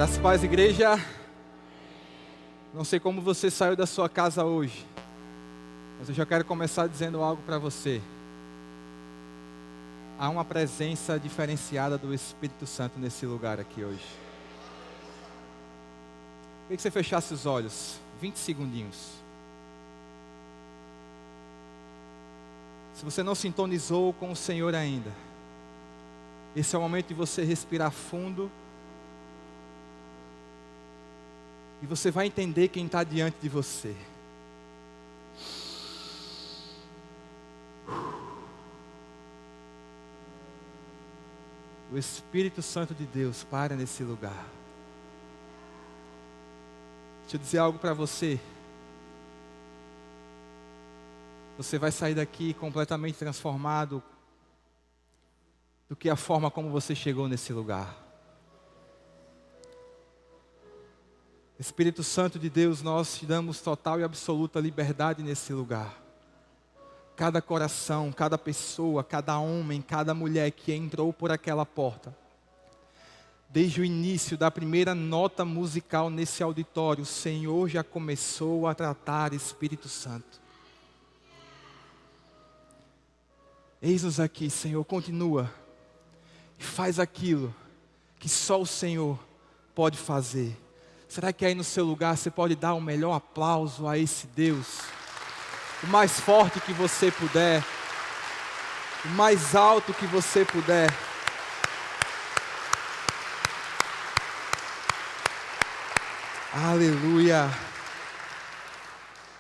Graças a Deus, igreja. Não sei como você saiu da sua casa hoje, mas eu já quero começar dizendo algo para você. Há uma presença diferenciada do Espírito Santo nesse lugar aqui hoje. Queria que você fechasse os olhos, 20 segundinhos. Se você não sintonizou com o Senhor ainda, esse é o momento de você respirar fundo. E você vai entender quem está diante de você. O Espírito Santo de Deus para nesse lugar. Deixa eu dizer algo para você. Você vai sair daqui completamente transformado do que a forma como você chegou nesse lugar. Espírito Santo de Deus, nós te damos total e absoluta liberdade nesse lugar. Cada coração, cada pessoa, cada homem, cada mulher que entrou por aquela porta, desde o início da primeira nota musical nesse auditório, o Senhor já começou a tratar Espírito Santo. Eis-nos aqui, Senhor, continua e faz aquilo que só o Senhor pode fazer. Será que aí no seu lugar você pode dar o melhor aplauso a esse Deus? O mais forte que você puder. O mais alto que você puder. Aleluia.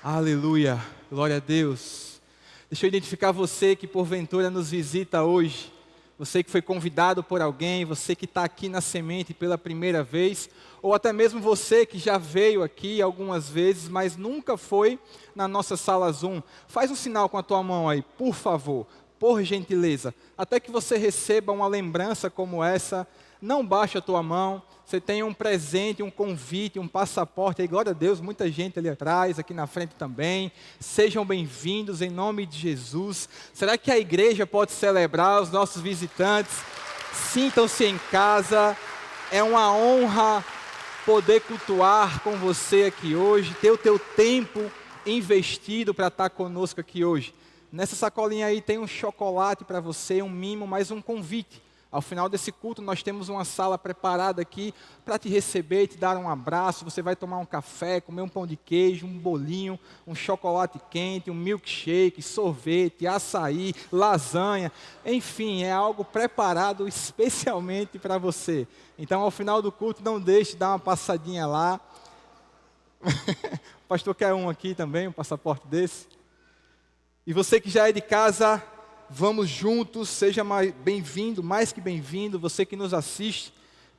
Aleluia. Glória a Deus. Deixa eu identificar você que porventura nos visita hoje. Você que foi convidado por alguém, você que está aqui na semente pela primeira vez, ou até mesmo você que já veio aqui algumas vezes, mas nunca foi na nossa sala Zoom. Faz um sinal com a tua mão aí, por favor, por gentileza. Até que você receba uma lembrança como essa, não baixe a tua mão. Você tem um presente, um convite, um passaporte aí, glória a Deus, muita gente ali atrás, aqui na frente também. Sejam bem-vindos em nome de Jesus. Será que a igreja pode celebrar os nossos visitantes? Sintam-se em casa. É uma honra poder cultuar com você aqui hoje, ter o teu tempo investido para estar conosco aqui hoje. Nessa sacolinha aí tem um chocolate para você, um mimo, mais um convite. Ao final desse culto, nós temos uma sala preparada aqui para te receber, te dar um abraço. Você vai tomar um café, comer um pão de queijo, um bolinho, um chocolate quente, um milkshake, sorvete, açaí, lasanha. Enfim, é algo preparado especialmente para você. Então, ao final do culto, não deixe de dar uma passadinha lá. O pastor quer um aqui também, um passaporte desse. E você que já é de casa, vamos juntos, seja bem-vindo, mais que bem-vindo. Você que nos assiste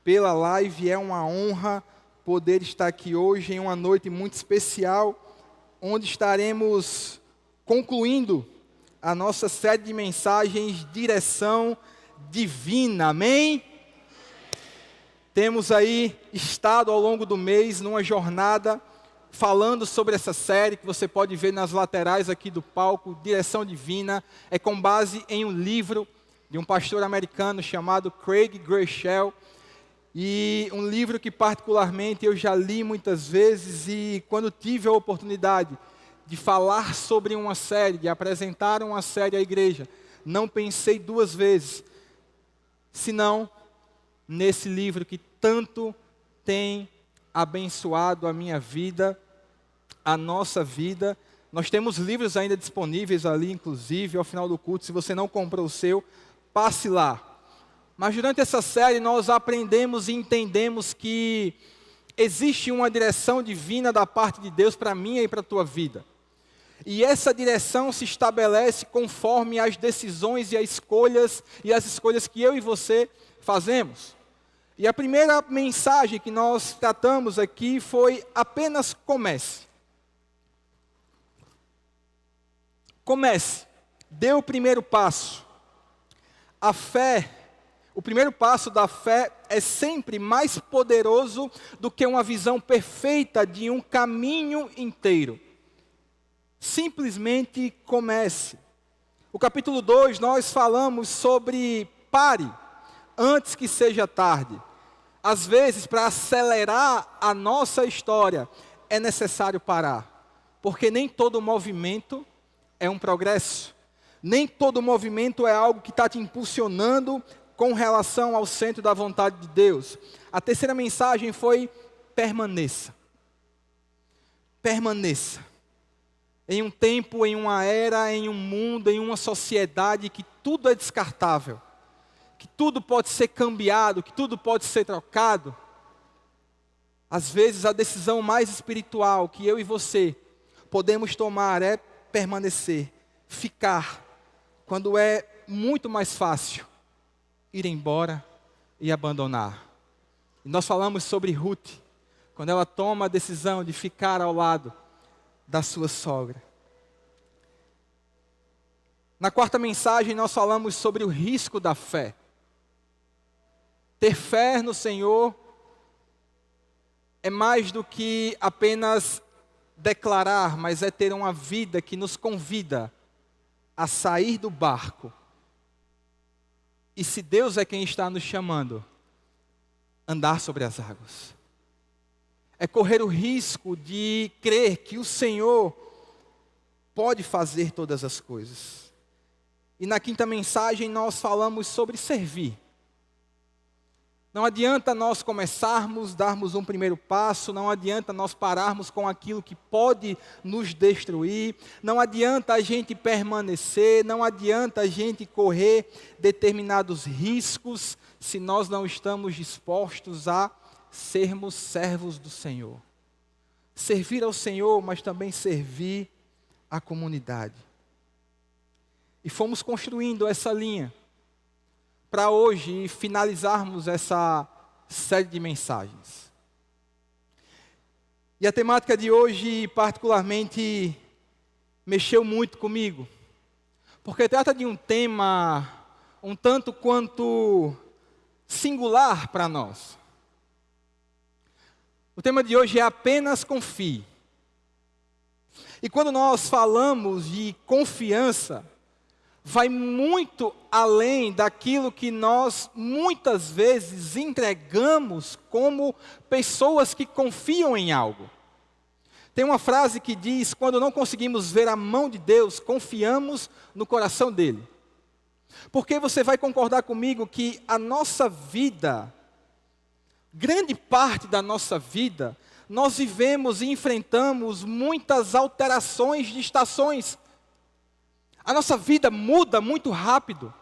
pela live, é uma honra poder estar aqui hoje em uma noite muito especial, onde estaremos concluindo a nossa série de mensagens Direção Divina, amém? Temos aí estado ao longo do mês numa jornada falando sobre essa série que você pode ver nas laterais aqui do palco, Direção Divina. É com base em um livro de um pastor americano chamado Craig Groeschel. E um livro que particularmente eu já li muitas vezes, e quando tive a oportunidade de falar sobre uma série, de apresentar uma série à igreja, não pensei duas vezes, senão nesse livro que tanto tem abençoado a minha vida, a nossa vida. Nós temos livros ainda disponíveis ali, inclusive, ao final do culto. Se você não comprou o seu, passe lá. Mas durante essa série nós aprendemos e entendemos que existe uma direção divina da parte de Deus para a minha e para a tua vida. E essa direção se estabelece conforme as decisões e as escolhas que eu e você fazemos. E a primeira mensagem que nós tratamos aqui foi apenas comece. Comece. Dê o primeiro passo. A fé, o primeiro passo da fé é sempre mais poderoso do que uma visão perfeita de um caminho inteiro. Simplesmente comece. O capítulo 2 nós falamos sobre pare antes que seja tarde. Às vezes, para acelerar a nossa história, é necessário parar. Porque nem todo movimento é um progresso. Nem todo movimento é algo que está te impulsionando com relação ao centro da vontade de Deus. A terceira mensagem foi: permaneça. Permaneça. Em um tempo, em uma era, em um mundo, em uma sociedade que tudo é descartável, que tudo pode ser cambiado, que tudo pode ser trocado, às vezes a decisão mais espiritual que eu e você podemos tomar é permanecer, ficar, quando é muito mais fácil ir embora e abandonar. E nós falamos sobre Ruth, quando ela toma a decisão de ficar ao lado da sua sogra. Na quarta mensagem nós falamos sobre o risco da fé. Ter fé no Senhor é mais do que apenas declarar, mas é ter uma vida que nos convida a sair do barco. E se Deus é quem está nos chamando, andar sobre as águas. É correr o risco de crer que o Senhor pode fazer todas as coisas. E na quinta mensagem nós falamos sobre servir. Não adianta nós começarmos, darmos um primeiro passo, não adianta nós pararmos com aquilo que pode nos destruir, não adianta a gente permanecer, não adianta a gente correr determinados riscos, se nós não estamos dispostos a sermos servos do Senhor. Servir ao Senhor, mas também servir à comunidade. E fomos construindo essa linha para hoje finalizarmos essa série de mensagens. E a temática de hoje particularmente mexeu muito comigo, porque trata de um tema um tanto quanto singular para nós. O tema de hoje é apenas confie. E quando nós falamos de confiança, vai muito além daquilo que nós muitas vezes entregamos como pessoas que confiam em algo. Tem uma frase que diz: quando não conseguimos ver a mão de Deus, confiamos no coração dele. Porque você vai concordar comigo que a nossa vida, grande parte da nossa vida, nós vivemos e enfrentamos muitas alterações de estações. A nossa vida muda muito rápido.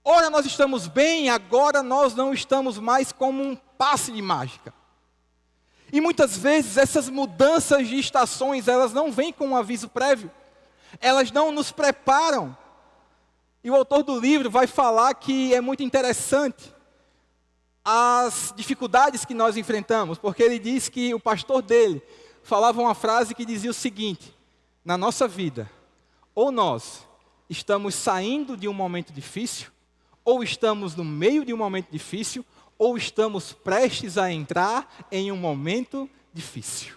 Ora nós estamos bem, agora nós não estamos mais, como um passe de mágica. E muitas vezes essas mudanças de estações, elas não vêm com um aviso prévio. Elas não nos preparam. E o autor do livro vai falar que é muito interessante as dificuldades que nós enfrentamos, porque ele diz que o pastor dele falava uma frase que dizia o seguinte: na nossa vida, ou nós estamos saindo de um momento difícil, ou estamos no meio de um momento difícil, ou estamos prestes a entrar em um momento difícil.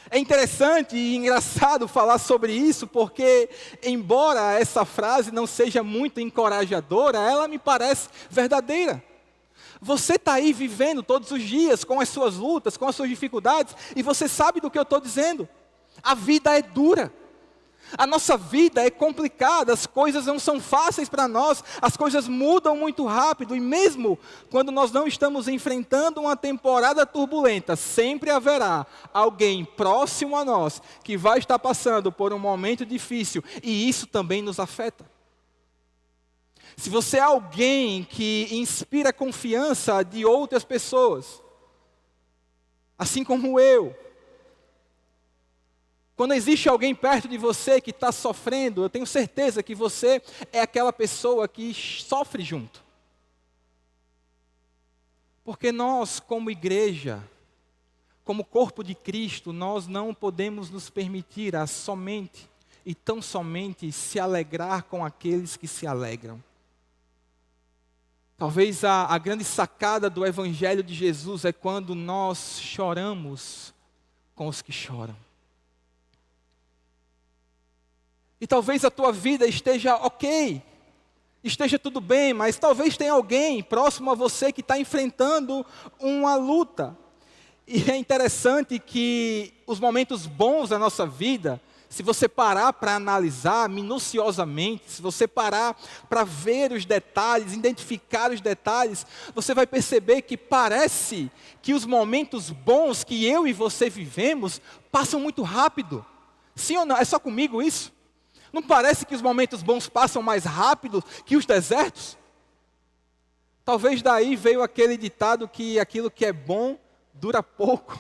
É interessante e engraçado falar sobre isso, porque embora essa frase não seja muito encorajadora, ela me parece verdadeira. Você está aí vivendo todos os dias com as suas lutas, com as suas dificuldades, e você sabe do que eu estou dizendo. A vida é dura. A nossa vida é complicada, as coisas não são fáceis para nós, as coisas mudam muito rápido, e mesmo quando nós não estamos enfrentando uma temporada turbulenta, sempre haverá alguém próximo a nós que vai estar passando por um momento difícil, e isso também nos afeta. Se você é alguém que inspira confiança de outras pessoas, assim como eu, quando existe alguém perto de você que está sofrendo, eu tenho certeza que você é aquela pessoa que sofre junto. Porque nós, como igreja, como corpo de Cristo, nós não podemos nos permitir a somente e tão somente se alegrar com aqueles que se alegram. Talvez a grande sacada do Evangelho de Jesus é quando nós choramos com os que choram. E talvez a tua vida esteja ok, esteja tudo bem, mas talvez tenha alguém próximo a você que está enfrentando uma luta. E é interessante que os momentos bons da nossa vida, se você parar para analisar minuciosamente, se você parar para ver os detalhes, identificar os detalhes, você vai perceber que parece que os momentos bons que eu e você vivemos passam muito rápido. Sim ou não? É só comigo isso? Não parece que os momentos bons passam mais rápido que os desertos? Talvez daí veio aquele ditado que aquilo que é bom dura pouco.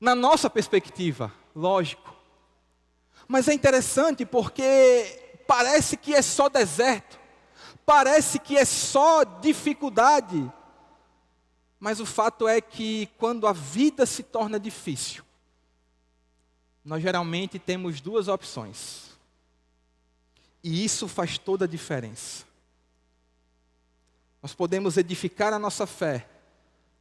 Na nossa perspectiva, lógico. Mas é interessante porque parece que é só deserto. Parece que é só dificuldade. Mas o fato é que quando a vida se torna difícil, nós geralmente temos duas opções. E isso faz toda a diferença. Nós podemos edificar a nossa fé,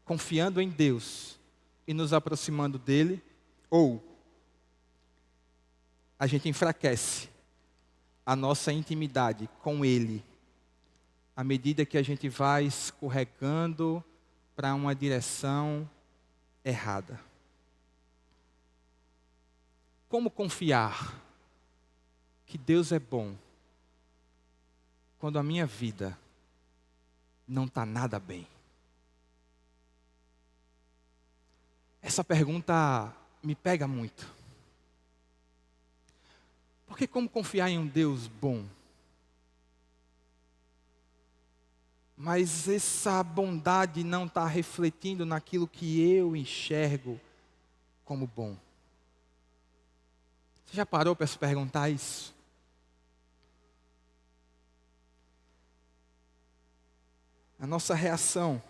confiando em Deus e nos aproximando dEle, ou a gente enfraquece a nossa intimidade com Ele, à medida que a gente vai escorregando para uma direção errada. Como confiar que Deus é bom quando a minha vida não está nada bem? Essa pergunta me pega muito. Porque como confiar em um Deus bom? Mas essa bondade não está refletindo naquilo que eu enxergo como bom. Você já parou para se perguntar isso? A nossa reação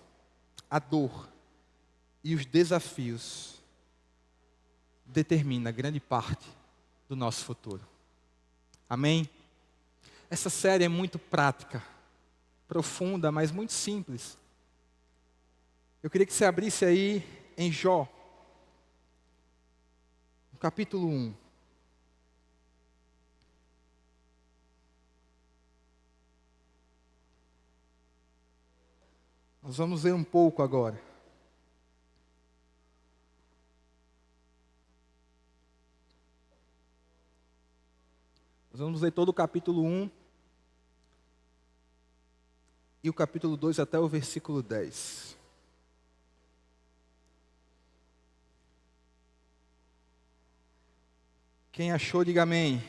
à dor e os desafios determina grande parte do nosso futuro. Amém? Essa série é muito prática, profunda, mas muito simples. Eu queria que você abrisse aí em Jó, no capítulo 1. Nós vamos ver um pouco agora. Nós vamos ler todo o capítulo 1 e o capítulo 2 até o versículo 10. Quem achou, diga amém.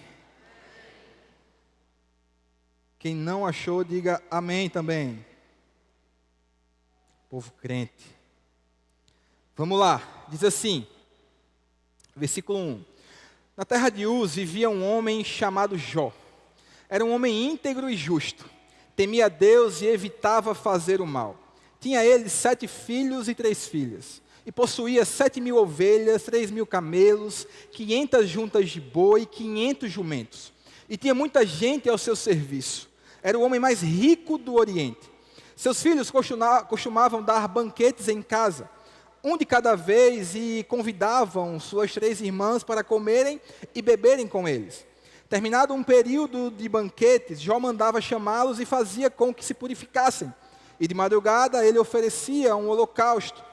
Quem não achou, diga amém também. Povo crente. Vamos lá, diz assim, versículo 1. Na terra de Uz vivia um homem chamado Jó. Era um homem íntegro e justo. Temia Deus e evitava fazer o mal. Tinha ele 7 filhos e 3 filhas. E possuía 7.000 ovelhas, 3.000 camelos, 500 juntas de boi e 500 jumentos. E tinha muita gente ao seu serviço. Era o homem mais rico do Oriente. Seus filhos costumavam dar banquetes em casa, um de cada vez, e convidavam suas 3 irmãs para comerem e beberem com eles. Terminado um período de banquetes, Jó mandava chamá-los e fazia com que se purificassem. E de madrugada ele oferecia um holocausto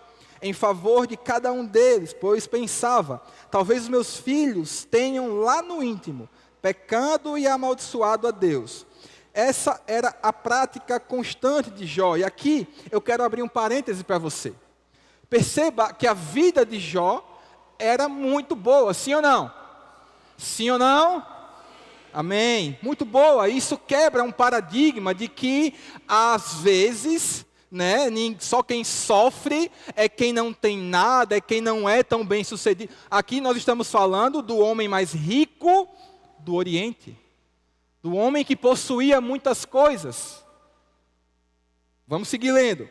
em favor de cada um deles, pois pensava, talvez os meus filhos tenham lá no íntimo pecado e amaldiçoado a Deus. Essa era a prática constante de Jó. E aqui eu quero abrir um parêntese para você. Perceba que a vida de Jó era muito boa, sim ou não? Sim ou não? Amém. Muito boa. Isso quebra um paradigma de que, às vezes, né, só quem sofre é quem não tem nada, é quem não é tão bem sucedido. Aqui nós estamos falando do homem mais rico do Oriente. Do homem que possuía muitas coisas. Vamos seguir lendo.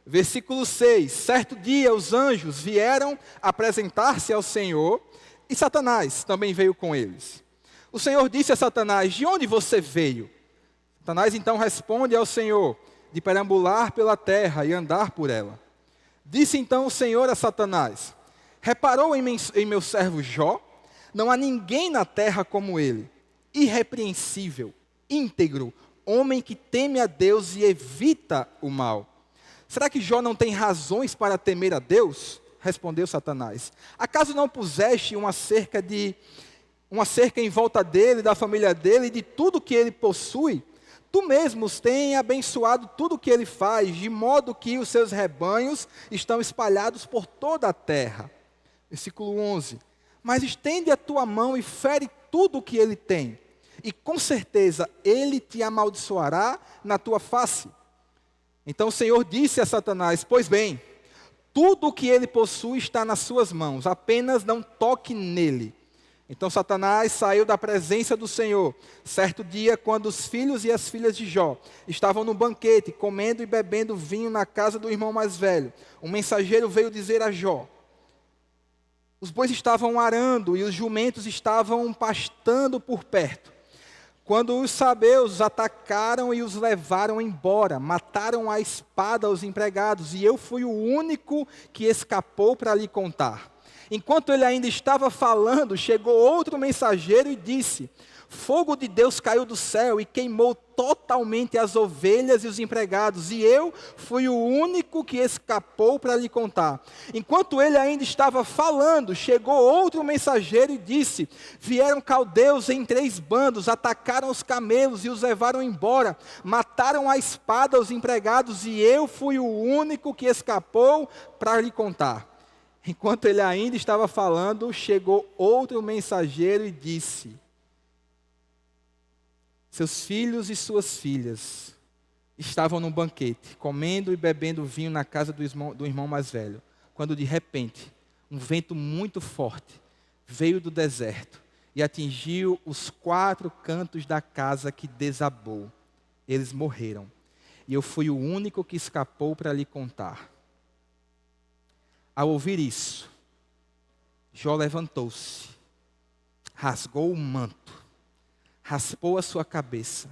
Versículo 6. Certo dia os anjos vieram apresentar-se ao Senhor, e Satanás também veio com eles. O Senhor disse a Satanás, de onde você veio? Satanás então responde ao Senhor, de perambular pela terra e andar por ela. Disse então o Senhor a Satanás, reparou em meu servo Jó? Não há ninguém na terra como ele, irrepreensível, íntegro, homem que teme a Deus e evita o mal. Será que Jó não tem razões para temer a Deus? Respondeu Satanás. Acaso não puseste uma cerca em volta dele, da família dele e de tudo que ele possui? Tu mesmos tens abençoado tudo o que ele faz, de modo que os seus rebanhos estão espalhados por toda a terra. Versículo 11. Mas estende a tua mão e fere tudo o que ele tem, e com certeza ele te amaldiçoará na tua face. Então o Senhor disse a Satanás: pois bem, tudo o que ele possui está nas suas mãos, apenas não toque nele. Então Satanás saiu da presença do Senhor. Certo dia, quando os filhos e as filhas de Jó estavam no banquete, comendo e bebendo vinho na casa do irmão mais velho, um mensageiro veio dizer a Jó: os bois estavam arando e os jumentos estavam pastando por perto, quando os sabeus atacaram e os levaram embora, mataram à espada os empregados, e eu fui o único que escapou para lhe contar. Enquanto ele ainda estava falando, chegou outro mensageiro e disse: fogo de Deus caiu do céu e queimou totalmente as ovelhas e os empregados, e eu fui o único que escapou para lhe contar. Enquanto ele ainda estava falando, chegou outro mensageiro e disse: vieram caldeus em 3 bandos, atacaram os camelos e os levaram embora, mataram à espada os empregados, e eu fui o único que escapou para lhe contar. Enquanto ele ainda estava falando, chegou outro mensageiro e disse: seus filhos e suas filhas estavam num banquete, comendo e bebendo vinho na casa do irmão mais velho, quando de repente, um vento muito forte veio do deserto e atingiu os 4 cantos da casa, que desabou. Eles morreram, e eu fui o único que escapou para lhe contar. Ao ouvir isso, Jó levantou-se, rasgou o manto, raspou a sua cabeça,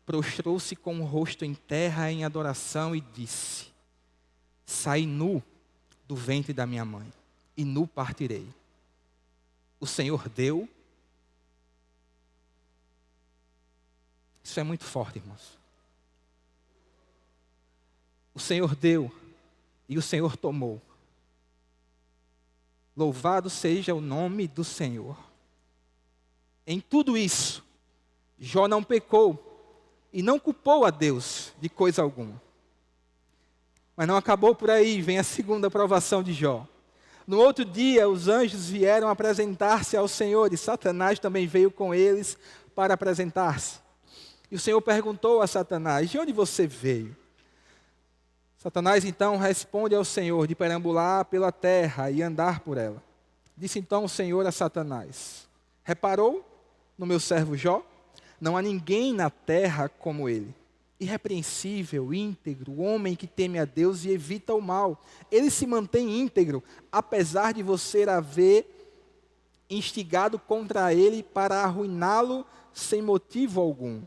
prostrou-se com o rosto em terra em adoração e disse: saí nu do ventre da minha mãe, e nu partirei. O Senhor deu. Isso é muito forte, irmãos. O Senhor deu e o Senhor tomou. Louvado seja o nome do Senhor. Em tudo isso, Jó não pecou e não culpou a Deus de coisa alguma. Mas não acabou por aí, vem a segunda provação de Jó. No outro dia, os anjos vieram apresentar-se ao Senhor, e Satanás também veio com eles para apresentar-se. E o Senhor perguntou a Satanás: de onde você veio? Satanás então responde ao Senhor: de perambular pela terra e andar por ela. Disse então o Senhor a Satanás: reparou no meu servo Jó? Não há ninguém na terra como ele. Irrepreensível, íntegro, homem que teme a Deus e evita o mal. Ele se mantém íntegro, apesar de você haver instigado contra ele para arruiná-lo sem motivo algum.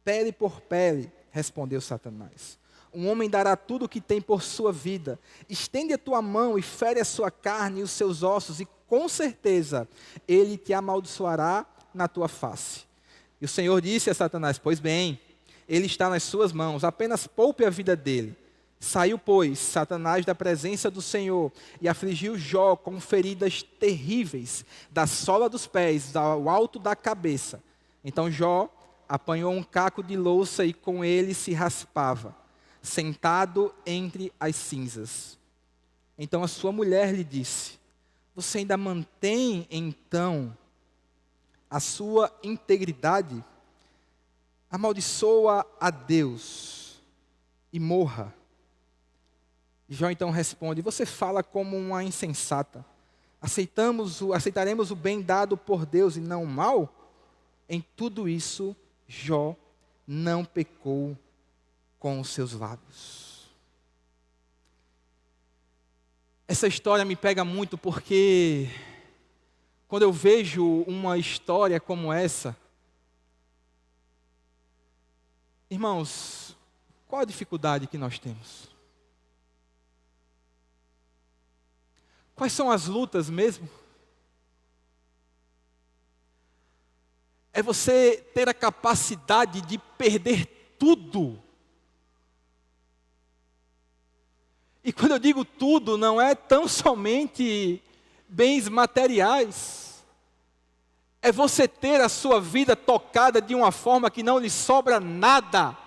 Pele por pele, respondeu Satanás. Um homem dará tudo o que tem por sua vida. Estende a tua mão e fere a sua carne e os seus ossos, e com certeza ele te amaldiçoará na tua face. E o Senhor disse a Satanás: pois bem, ele está nas suas mãos, apenas poupe a vida dele. Saiu, pois, Satanás da presença do Senhor e afligiu Jó com feridas terríveis, da sola dos pés ao alto da cabeça. Então Jó apanhou um caco de louça e com ele se raspava, sentado entre as cinzas. Então a sua mulher lhe disse: você ainda mantém então a sua integridade? Amaldiçoa a Deus e morra. Jó então responde: você fala como uma insensata. Aceitaremos o bem dado por Deus e não o mal? Em tudo isso, Jó não pecou com os seus lábios. Essa história me pega muito porque quando eu vejo uma história como essa, irmãos, qual a dificuldade que nós temos? Quais são as lutas mesmo? é você ter a capacidade de perder tudo. E quando eu digo tudo, não é tão somente bens materiais. É você ter a sua vida tocada de uma forma que não lhe sobra nada.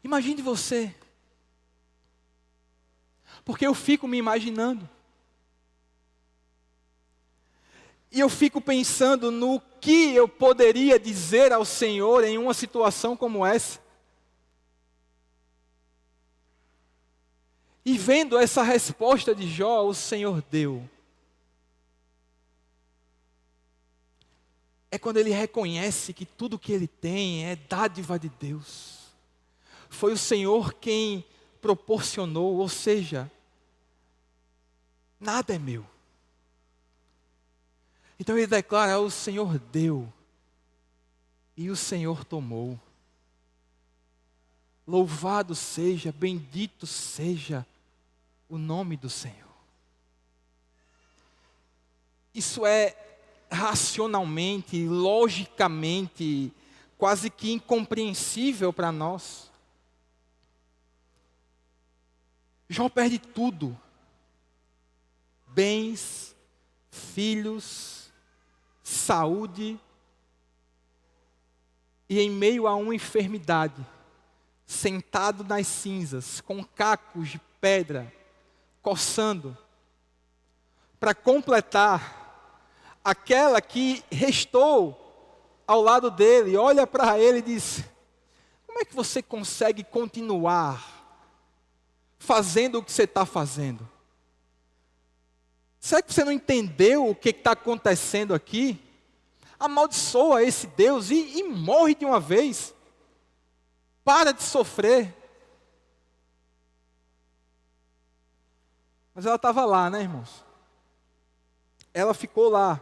Imagine você. Porque eu fico me imaginando. E eu fico pensando no que eu poderia dizer ao Senhor em uma situação como essa. E vendo essa resposta de Jó, o Senhor deu. É quando ele reconhece que tudo que ele tem é dádiva de Deus. Foi o Senhor quem proporcionou, ou seja, nada é meu. Então ele declara: o Senhor deu e o Senhor tomou. Louvado seja, bendito seja o nome do Senhor. Isso é racionalmente, logicamente, quase que incompreensível para nós. Jó perde tudo: bens, filhos, saúde, e em meio a uma enfermidade, sentado nas cinzas, com cacos de pedra, coçando, para completar, aquela que restou ao lado dele, olha para ele e diz: como é que você consegue continuar fazendo o que você está fazendo? Será que você não entendeu o que está acontecendo aqui? Amaldiçoa esse Deus e morre de uma vez. Para de sofrer. Mas ela estava lá, né, irmãos? Ela ficou lá.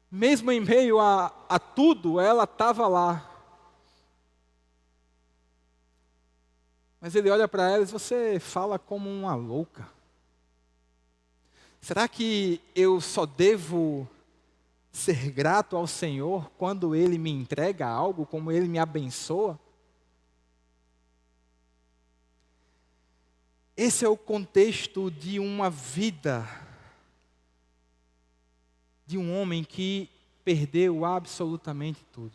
Mesmo em meio a tudo, ela estava lá. Mas ele olha para ela e diz: você fala como uma louca. Será que eu só devo ser grato ao Senhor quando Ele me entrega algo, como Ele me abençoa? Esse é o contexto de uma vida, de um homem que perdeu absolutamente tudo.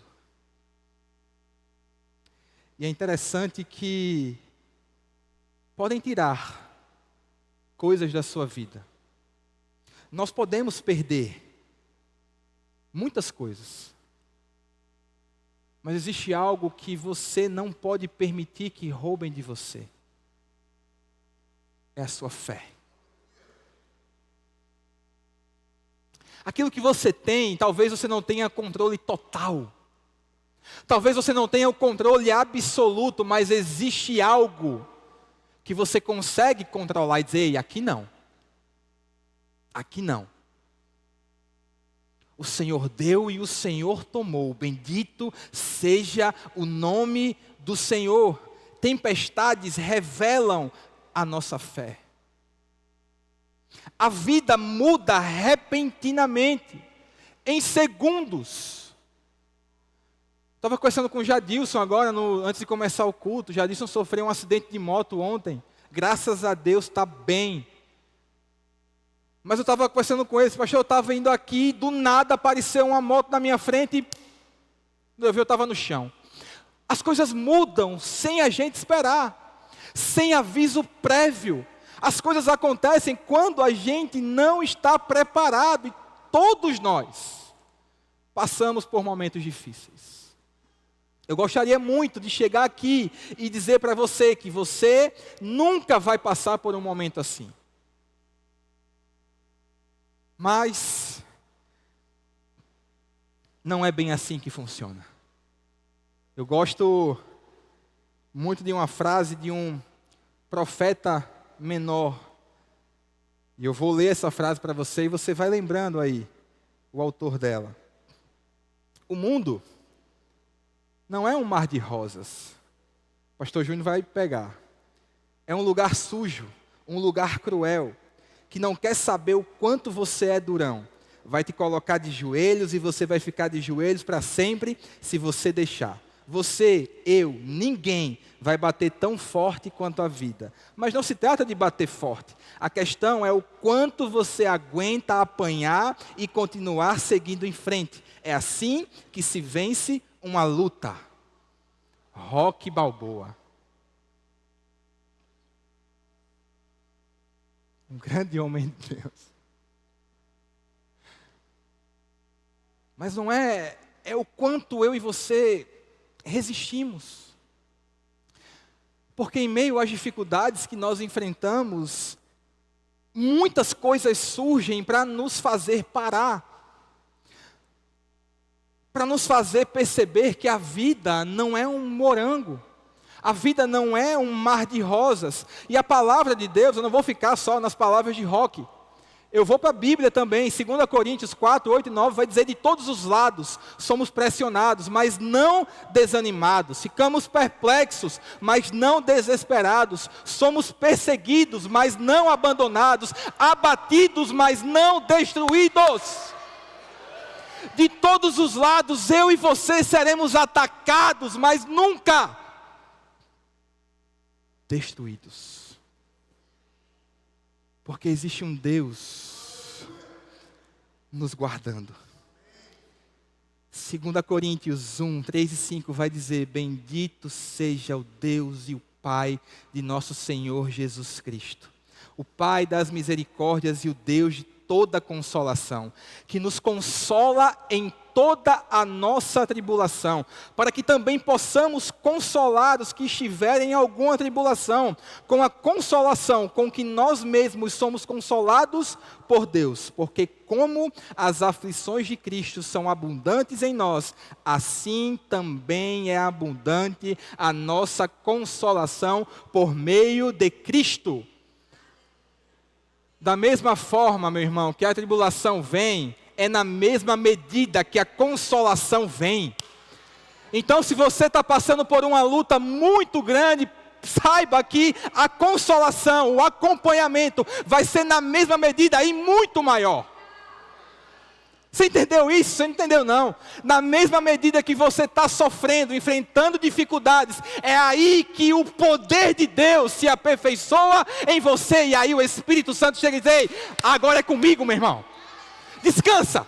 E é interessante que podem tirar coisas da sua vida. Nós podemos perder muitas coisas, mas existe algo que você não pode permitir que roubem de você. É a sua fé. Aquilo que você tem, talvez você não tenha controle total. Talvez você não tenha o controle absoluto, mas existe algo que você consegue controlar e dizer: ei, aqui não. Aqui não. O Senhor deu e o Senhor tomou. Bendito seja o nome do Senhor. Tempestades revelam a nossa fé. A vida muda repentinamente, em segundos. Estava conversando com o Jadilson agora, antes de começar o culto. Jadilson sofreu um acidente de moto ontem. Graças a Deus está bem. Mas eu estava conversando com ele: pastor, eu estava indo aqui, do nada apareceu uma moto na minha frente e eu estava no chão. As coisas mudam sem a gente esperar, sem aviso prévio. As coisas acontecem quando a gente não está preparado, e todos nós passamos por momentos difíceis. Eu gostaria muito de chegar aqui e dizer para você que você nunca vai passar por um momento assim. Mas não é bem assim que funciona. Eu gosto muito de uma frase de um profeta menor. E eu vou ler essa frase para você e você vai lembrando aí o autor dela. O mundo não é um mar de rosas. O pastor Júnior vai pegar. É um lugar sujo, um lugar cruel, que não quer saber o quanto você é durão, vai te colocar de joelhos e você vai ficar de joelhos para sempre se você deixar. Você, eu, ninguém vai bater tão forte quanto a vida. Mas não se trata de bater forte. A questão é o quanto você aguenta apanhar e continuar seguindo em frente. É assim que se vence uma luta. Rocky Balboa. Um grande homem de Deus. Mas não é o quanto eu e você resistimos. Porque em meio às dificuldades que nós enfrentamos, muitas coisas surgem para nos fazer parar. Para nos fazer perceber que a vida não é um morango. A vida não é um mar de rosas. E a palavra de Deus, eu não vou ficar só nas palavras de Roque. Eu vou para a Bíblia também, 2 Coríntios 4, 8 e 9, vai dizer: de todos os lados somos pressionados, mas não desanimados. Ficamos perplexos, mas não desesperados. Somos perseguidos, mas não abandonados. Abatidos, mas não destruídos. De todos os lados, eu e você seremos atacados, mas nunca destruídos. Porque existe um Deus nos guardando. 2 Coríntios 1, 3 e 5 vai dizer: bendito seja o Deus e o Pai de nosso Senhor Jesus Cristo, o Pai das misericórdias e o Deus de toda consolação, que nos consola em toda a nossa tribulação, para que também possamos consolar os que estiverem em alguma tribulação, com a consolação com que nós mesmos somos consolados por Deus, porque como as aflições de Cristo são abundantes em nós, assim também é abundante a nossa consolação por meio de Cristo. Da mesma forma, meu irmão, que a tribulação vem, é na mesma medida que a consolação vem. Então, se você está passando por uma luta muito grande, saiba que a consolação, o acompanhamento, vai ser na mesma medida e muito maior. Você entendeu isso? Você não entendeu não. Na mesma medida que você está sofrendo, enfrentando dificuldades, é aí que o poder de Deus se aperfeiçoa em você. E aí o Espírito Santo chega e diz: ei, agora é comigo, meu irmão. Descansa.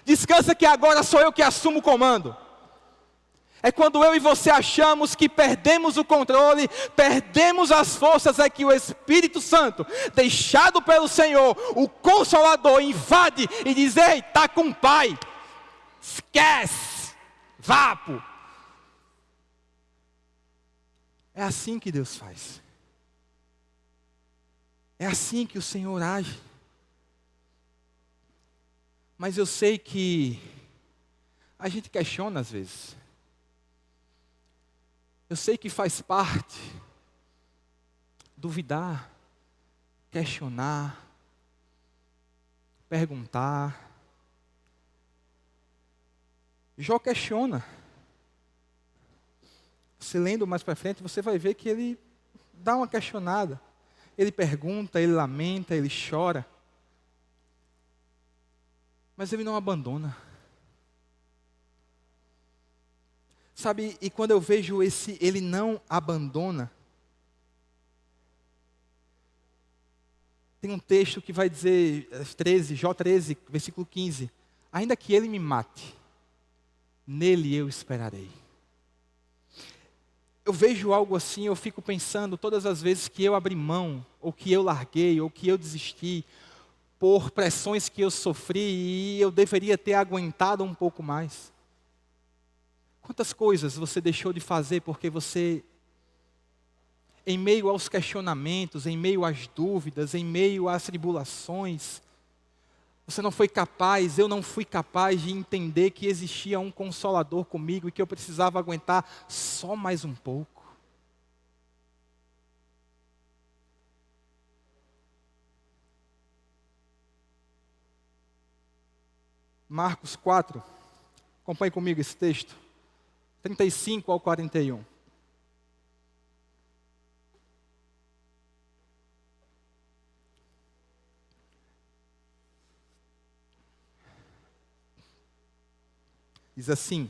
Descansa que agora sou eu que assumo o comando. É quando eu e você achamos que perdemos o controle, perdemos as forças, é que o Espírito Santo, deixado pelo Senhor, o Consolador, invade e diz: ei, está com o Pai, esquece, vapo. É assim que Deus faz. É assim que o Senhor age. Mas eu sei que a gente questiona às vezes. Eu sei que faz parte duvidar, questionar, perguntar. Jó questiona. Você lendo mais para frente, você vai ver que ele dá uma questionada. Ele pergunta, ele lamenta, ele chora. Mas ele não abandona. Sabe, e quando eu vejo ele não abandona, tem um texto que vai dizer, Jó 13, versículo 15: ainda que ele me mate, nele eu esperarei. Eu vejo algo assim, eu fico pensando todas as vezes que eu abri mão, ou que eu larguei, ou que eu desisti, por pressões que eu sofri, e eu deveria ter aguentado um pouco mais. Quantas coisas você deixou de fazer porque você, em meio aos questionamentos, em meio às dúvidas, em meio às tribulações, você não foi capaz, eu não fui capaz de entender que existia um Consolador comigo e que eu precisava aguentar só mais um pouco. Marcos 4, acompanhe comigo esse texto. 35 ao 41. Diz assim,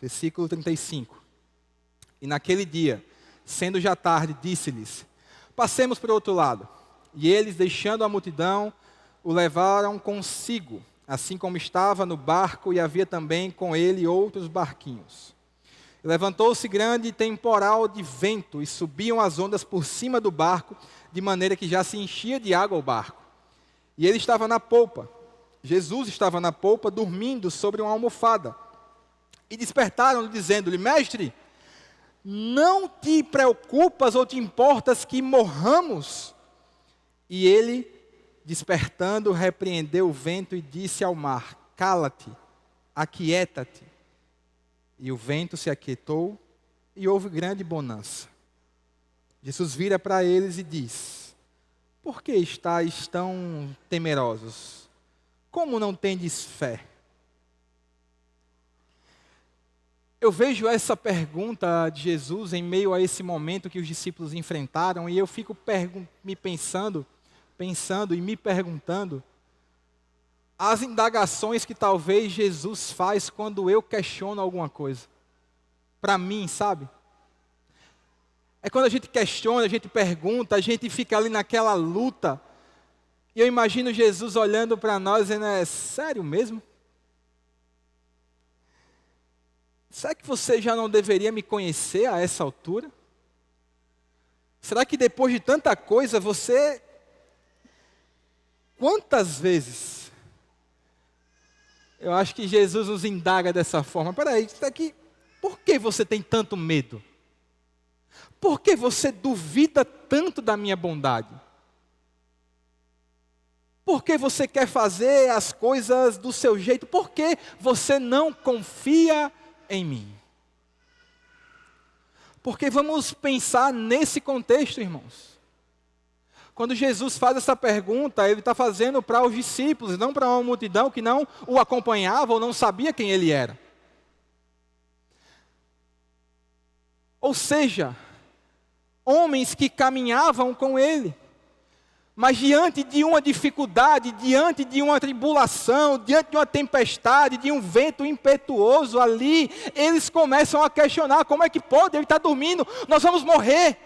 versículo 35. E naquele dia, sendo já tarde, disse-lhes: passemos para o outro lado. E eles, deixando a multidão, o levaram consigo, assim como estava no barco, e havia também com ele outros barquinhos. E levantou-se grande temporal de vento, e subiam as ondas por cima do barco, de maneira que já se enchia de água o barco. E ele estava na polpa. Jesus estava na polpa, dormindo sobre uma almofada. E despertaram-lhe, dizendo-lhe: mestre, não te preocupas ou te importas que morramos? E ele, despertando, repreendeu o vento e disse ao mar: cala-te, aquieta-te. E o vento se aquietou e houve grande bonança. Jesus vira para eles e diz: por que estáis tão temerosos? Como não tendes fé? Eu vejo essa pergunta de Jesus em meio a esse momento que os discípulos enfrentaram, e eu fico pensando e me perguntando as indagações que talvez Jesus faz quando eu questiono alguma coisa. Para mim, sabe? É quando a gente questiona, a gente pergunta, a gente fica ali naquela luta. E eu imagino Jesus olhando para nós e dizendo: é sério mesmo? Será que você já não deveria me conhecer a essa altura? Será que depois de tanta coisa você... Quantas vezes? Eu acho que Jesus nos indaga dessa forma. Peraí, isso aqui, por que você tem tanto medo? Por que você duvida tanto da minha bondade? Por que você quer fazer as coisas do seu jeito? Por que você não confia em mim? Porque vamos pensar nesse contexto, irmãos. Quando Jesus faz essa pergunta, ele está fazendo para os discípulos, não para uma multidão que não o acompanhava ou não sabia quem ele era. Ou seja, homens que caminhavam com ele, mas diante de uma dificuldade, diante de uma tribulação, diante de uma tempestade, de um vento impetuoso ali, eles começam a questionar: como é que pode? Ele está dormindo, nós vamos morrer.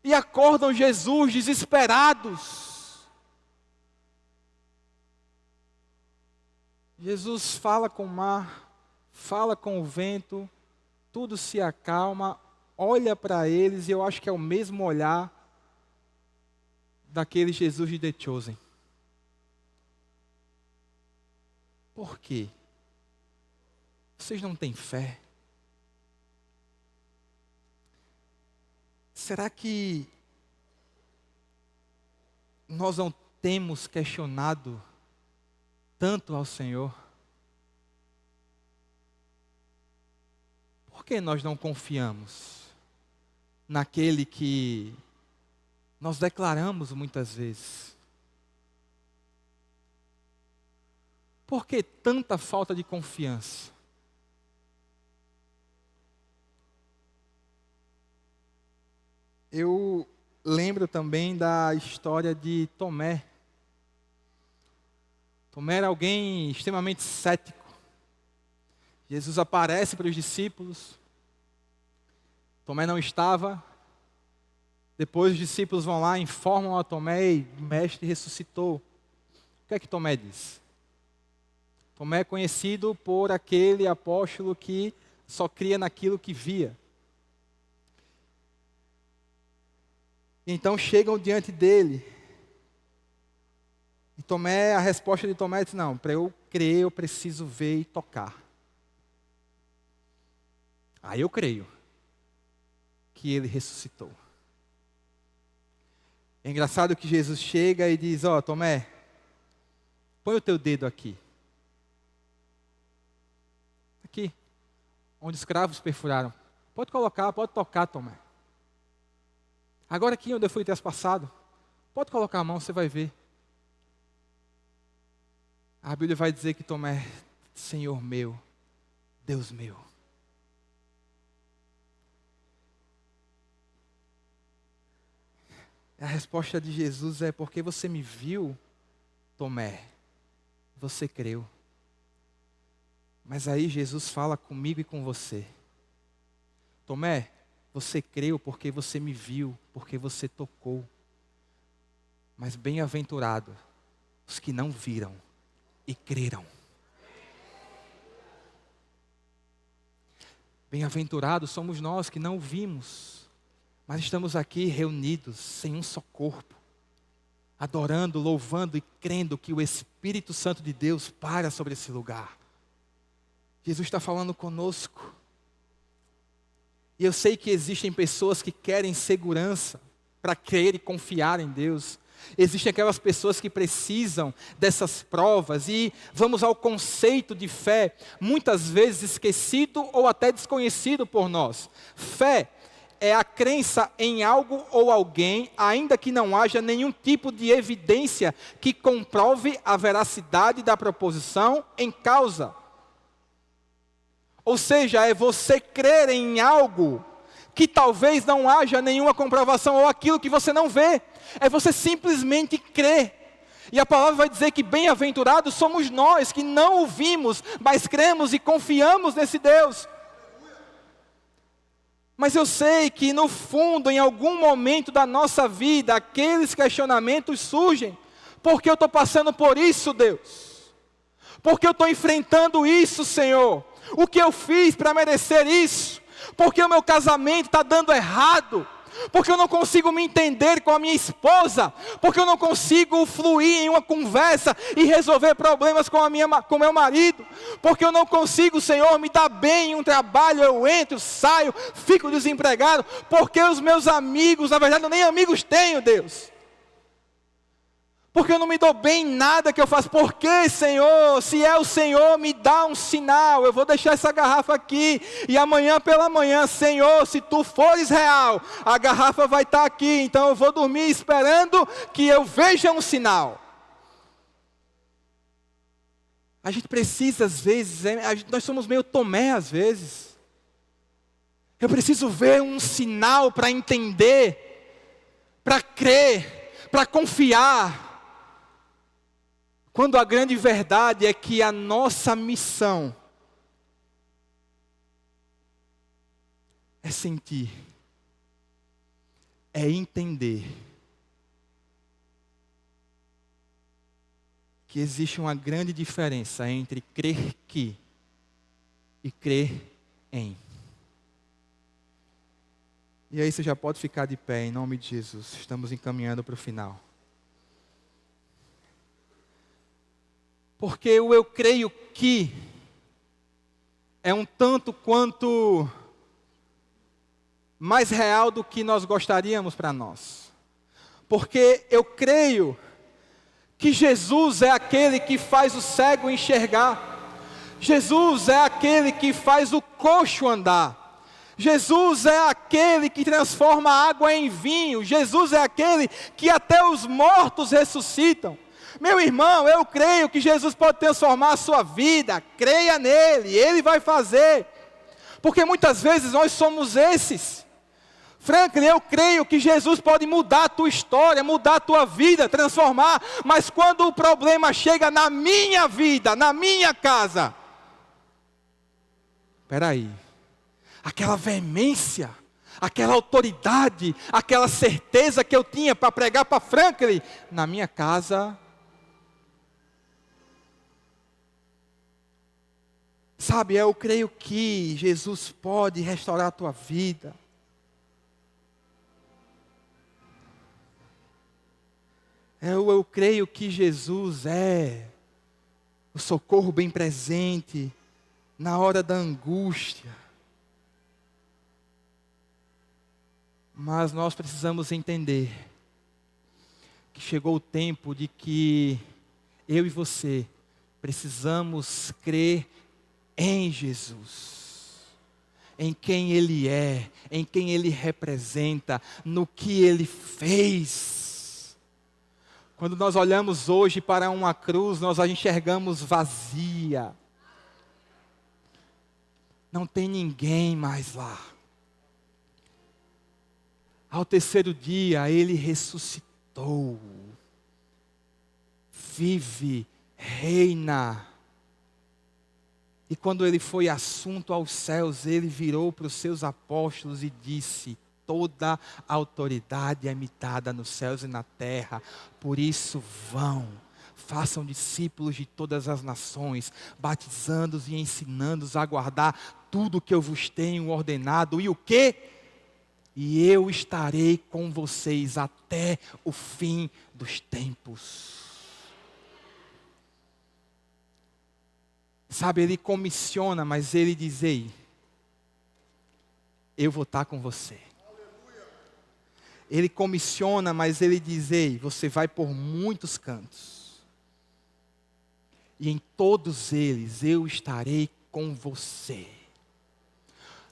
E acordam Jesus desesperados. Jesus fala com o mar, fala com o vento, tudo se acalma, olha para eles, e eu acho que é o mesmo olhar daquele Jesus de The Chosen. Por quê? Vocês não têm fé? Será que nós não temos questionado tanto ao Senhor? Por que nós não confiamos naquele que nós declaramos muitas vezes? Por que tanta falta de confiança? Eu lembro também da história de Tomé. Tomé era alguém extremamente cético. Jesus aparece para os discípulos. Tomé não estava. Depois os discípulos vão lá, informam a Tomé: e o mestre ressuscitou. O que é que Tomé diz? Tomé é conhecido por aquele apóstolo que só cria naquilo que via. Então chegam diante dele. E Tomé, a resposta de Tomé diz: não, para eu crer eu preciso ver e tocar. Aí eu creio que ele ressuscitou. É engraçado que Jesus chega e diz: ó, Tomé, põe o teu dedo aqui. Aqui, onde os cravos perfuraram. Pode colocar, pode tocar, Tomé. Agora aqui onde eu fui transpassado, pode colocar a mão, você vai ver. A Bíblia vai dizer que Tomé: Senhor meu, Deus meu. A resposta de Jesus é: porque você me viu, Tomé, você creu. Mas aí Jesus fala comigo e com você. Tomé, você creu porque você me viu, porque você tocou. Mas bem-aventurado os que não viram e creram. Bem-aventurados somos nós que não vimos, mas estamos aqui reunidos sem um só corpo, adorando, louvando e crendo que o Espírito Santo de Deus para sobre esse lugar. Jesus está falando conosco. E eu sei que existem pessoas que querem segurança para crer e confiar em Deus. Existem aquelas pessoas que precisam dessas provas. E vamos ao conceito de fé, muitas vezes esquecido ou até desconhecido por nós. Fé é a crença em algo ou alguém, ainda que não haja nenhum tipo de evidência que comprove a veracidade da proposição em causa. Ou seja, é você crer em algo que talvez não haja nenhuma comprovação, ou aquilo que você não vê. É você simplesmente crer. E a palavra vai dizer que bem-aventurados somos nós, que não o vimos, mas cremos e confiamos nesse Deus. Mas eu sei que no fundo, em algum momento da nossa vida, aqueles questionamentos surgem. Por que eu estou passando por isso, Deus? Por que eu estou enfrentando isso, Senhor? O que eu fiz para merecer isso? Porque o meu casamento está dando errado? Porque eu não consigo me entender com a minha esposa? Porque eu não consigo fluir em uma conversa e resolver problemas com o meu marido? Porque eu não consigo, Senhor, me dar bem em um trabalho, eu entro, saio, fico desempregado? Porque os meus amigos, na verdade eu nem amigos tenho, Deus. Porque eu não me dou bem em nada que eu faço. Por que, Senhor? Se é o Senhor, me dá um sinal. Eu vou deixar essa garrafa aqui. E amanhã pela manhã, Senhor, se Tu fores real, a garrafa vai estar aqui. Então eu vou dormir esperando que eu veja um sinal. A gente precisa às vezes, nós somos meio Tomé às vezes. Eu preciso ver um sinal para entender, para crer, para confiar. Quando a grande verdade é que a nossa missão é sentir, é entender que existe uma grande diferença entre crer que e crer em. E aí você já pode ficar de pé em nome de Jesus. Estamos encaminhando para o final. Porque o eu creio que é um tanto quanto mais real do que nós gostaríamos para nós. Porque eu creio que Jesus é aquele que faz o cego enxergar. Jesus é aquele que faz o coxo andar. Jesus é aquele que transforma a água em vinho. Jesus é aquele que até os mortos ressuscitam. Meu irmão, eu creio que Jesus pode transformar a sua vida. Creia nele, ele vai fazer. Porque muitas vezes nós somos esses. Franklin, eu creio que Jesus pode mudar a tua história, mudar a tua vida, transformar. Mas quando o problema chega na minha vida, na minha casa, espera aí, aquela veemência, aquela autoridade, aquela certeza que eu tinha para pregar para Franklin, na minha casa, sabe, eu creio que Jesus pode restaurar a tua vida. Eu creio que Jesus é o socorro bem presente na hora da angústia. Mas nós precisamos entender que chegou o tempo de que eu e você precisamos crer em Jesus, em quem Ele é, em quem Ele representa, no que Ele fez. Quando nós olhamos hoje para uma cruz, nós a enxergamos vazia. Não tem ninguém mais lá. Ao terceiro dia, Ele ressuscitou. Vive reina. E quando ele foi assunto aos céus, ele virou para os seus apóstolos e disse: toda a autoridade é me dada nos céus e na terra, por isso vão, façam discípulos de todas as nações, batizando-os e ensinando-os a guardar tudo o que eu vos tenho ordenado. E o quê? E eu estarei com vocês até o fim dos tempos. Sabe, ele comissiona, mas ele diz: ei, eu vou estar com você. Ele comissiona, mas ele diz: ei, você vai por muitos cantos. E em todos eles eu estarei com você.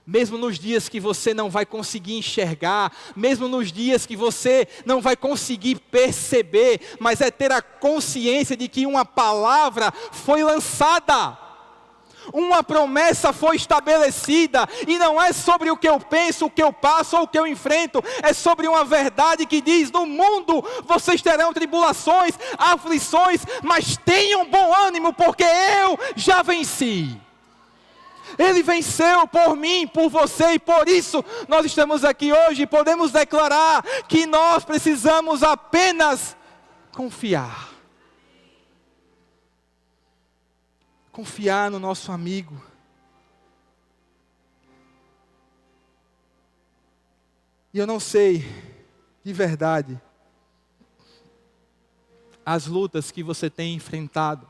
Mesmo nos dias que você não vai conseguir enxergar, mesmo nos dias que você não vai conseguir perceber, mas é ter a consciência de que uma palavra foi lançada. Uma promessa foi estabelecida, e não é sobre o que eu penso, o que eu passo ou o que eu enfrento, é sobre uma verdade que diz: no mundo vocês terão tribulações, aflições, mas tenham bom ânimo, porque eu já venci. Ele venceu por mim, por você, e por isso nós estamos aqui hoje e podemos declarar que nós precisamos apenas confiar. Confiar no nosso amigo. E eu não sei, de verdade, as lutas que você tem enfrentado,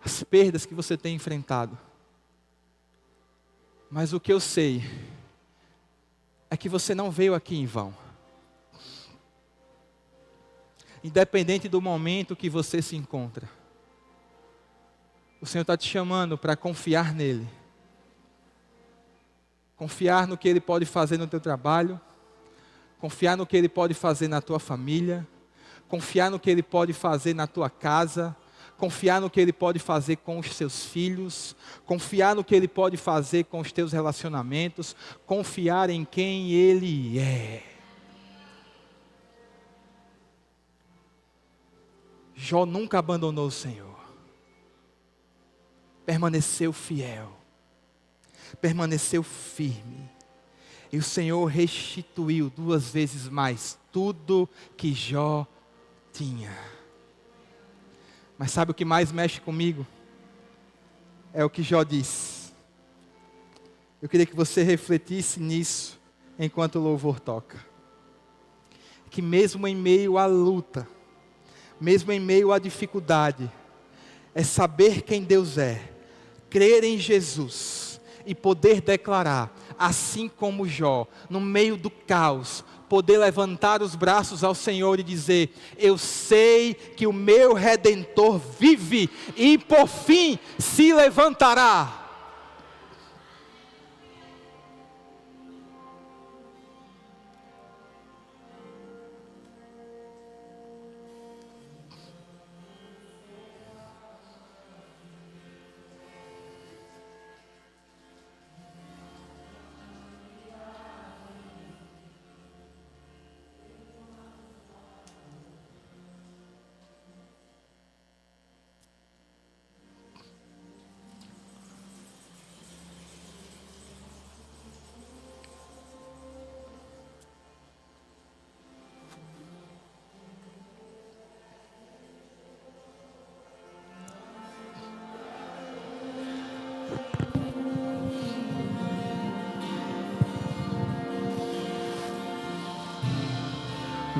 as perdas que você tem enfrentado. Mas o que eu sei é que você não veio aqui em vão. Independente do momento que você se encontra, o Senhor está te chamando para confiar nele. Confiar no que Ele pode fazer no teu trabalho. Confiar no que Ele pode fazer na tua família. Confiar no que Ele pode fazer na tua casa. Confiar no que Ele pode fazer com os seus filhos. Confiar no que Ele pode fazer com os teus relacionamentos. Confiar em quem Ele é. Jó nunca abandonou o Senhor. Permaneceu fiel, permaneceu firme, e o Senhor restituiu 2 vezes mais tudo que Jó tinha. Mas sabe o que mais mexe comigo? É o que Jó disse. Eu queria que você refletisse nisso enquanto o louvor toca. Que mesmo em meio à luta, mesmo em meio à dificuldade, é saber quem Deus é, crer em Jesus e poder declarar, assim como Jó, no meio do caos, poder levantar os braços ao Senhor e dizer: eu sei que o meu Redentor vive e por fim se levantará.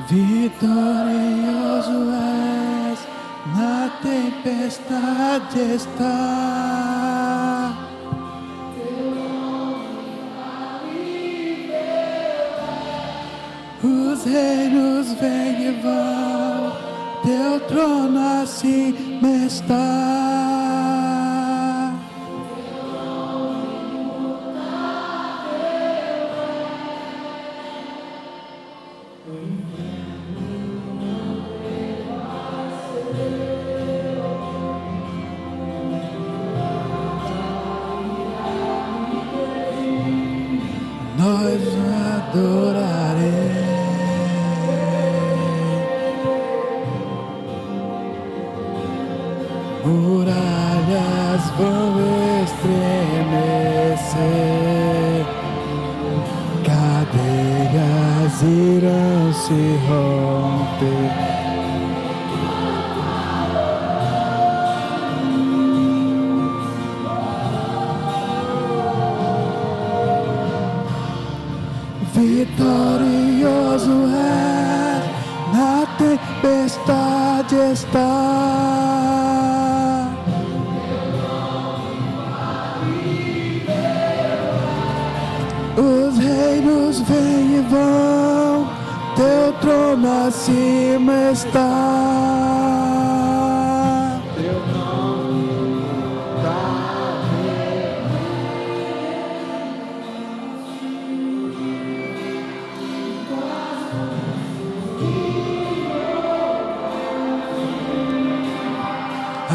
Vitorioso és, na tempestade está. Os reinos vêm e vão, teu trono acima está. Nós adoraremos. muralhas vão estremecer, cadeias irão se romper. Vitorioso é, na tempestade está. Os reinos vêm e vão, teu trono acima está. Teu nome está.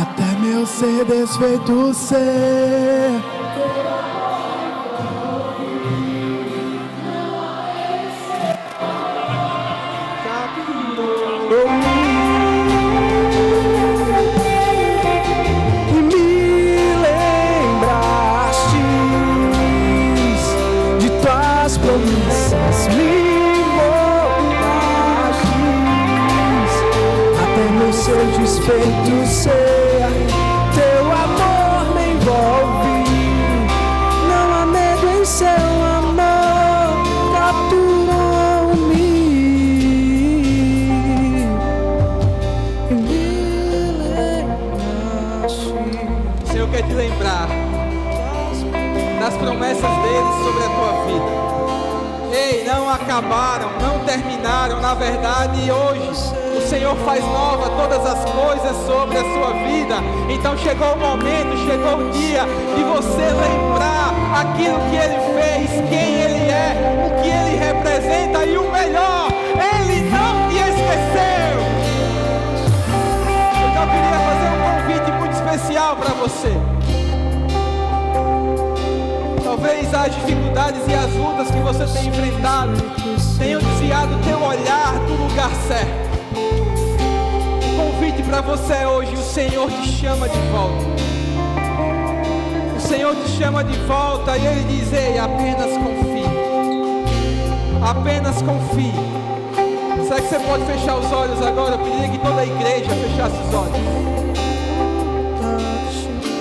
Até meu ser desfeito ser. E me lembrastes de tuas promessas, me moldaste até meu ser desfeito ser. Teu amor me envolve, não há medo em seu amor, capturou-me e me lembraste. O Senhor quer te lembrar das promessas dele sobre a tua vida. Ei, não acabaram, não terminaram. Na verdade, hoje o Senhor faz nova todas as coisas sobre a sua vida. Então chegou o momento, chegou o dia de você lembrar aquilo que Ele fez, quem Ele é, o que Ele representa e o melhor, Ele não te esqueceu. Então eu queria fazer um convite muito especial para você. Talvez as dificuldades e as lutas que você tem enfrentado tenham desviado o teu olhar do lugar certo. O convite para você hoje, o Senhor te chama de volta. O Senhor te chama de volta e Ele diz: ei, apenas confie. Apenas confie. Será que você pode fechar os olhos agora? Eu pediria que toda a igreja fechasse os olhos.